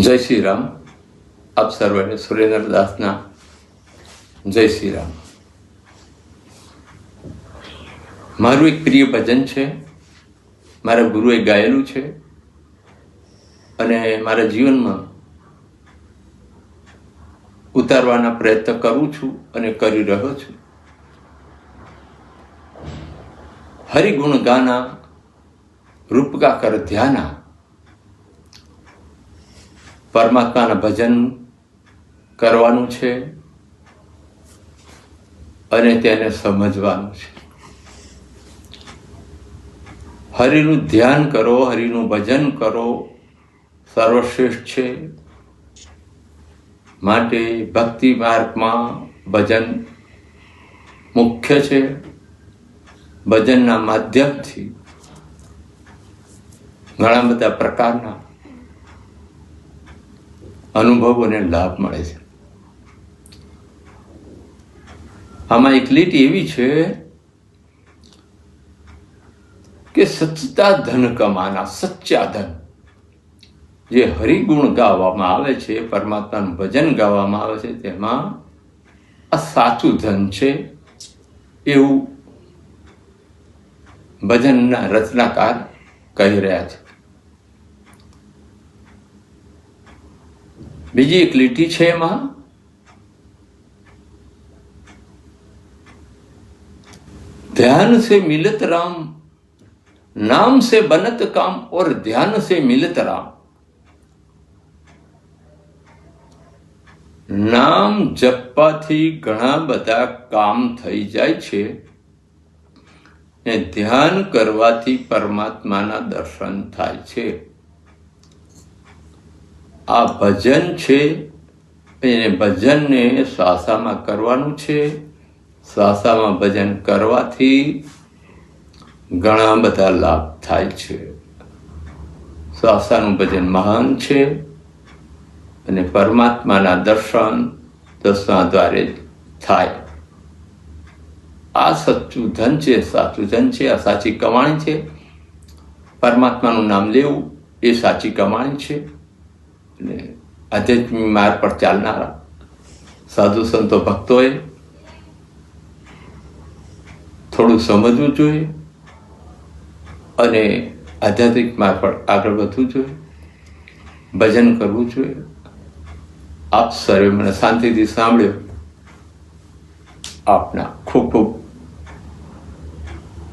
જય શ્રી રામ. આપ સર્વને સુરેન્દ્રદાસના જય શ્રી રામ. મારું એક પ્રિય ભજન છે, મારા ગુરુએ ગાયેલું છે અને મારા જીવનમાં ઉતારવાના પ્રયત્ન કરું છું અને કરી રહ્યો છું. હરિગુણ ગાના રૂપકા કર ધ્યાના. પરમાત્માના ભજન કરવાનું છે અને તેને સમજવાનું છે. હરિનું ધ્યાન કરો, હરિનું ભજન કરો, સર્વશ્રેષ્ઠ છે. માટે ભક્તિ માર્ગમાં ભજન મુખ્ય છે. ભજનના માધ્યમથી ઘણા બધા પ્રકારના અનુભવોને લાભ મળે છે. આમાં એક લીટી એવી છે કે સચ્ચા ધન કમાના, સચ્ચા ધન. જે હરિગુણ ગાવામાં આવે છે, પરમાત્માનું ભજન ગાવામાં આવે છે, તેમાં આ સાચું ધન છે એવું ભજનના રચનાકાર કહી રહ્યા છે. બીજી એક લીટી છે એમાં, ध्यान से मिलत राम, नाम से बनत काम और ध्यान से मिलत राम. નામ જપવાથી ઘણા બધા કામ થઈ જાય છે ને ધ્યાન કરવાથી પરમાત્માના દર્શન થાય છે. આ ભજન છે, એને ભજનને શ્વાસામાં કરવાનું છે. શ્વાસામાં ભજન કરવાથી ઘણા બધા લાભ થાય છે. શ્વાસાનું ભજન મહાન છે અને પરમાત્માના દર્શન દર્શના દ્વારે થાય. આ સચ્ચું ધન છે, સાચું ધન છે, આ સાચી કમાણી છે. પરમાત્માનું નામ લેવું એ સાચી કમાણી છે. અને આધ્યાત્મિક માર્ગ પર ચાલનારા સાધુ સંતો ભક્તોએ થોડું સમજવું જોઈએ અને આધ્યાત્મિક માર્ગ પર આગળ વધવું જોઈએ, ભજન કરવું જોઈએ. આપ સર્વે મને શાંતિથી સાંભળ્યો. આપના ખૂબ ખૂબ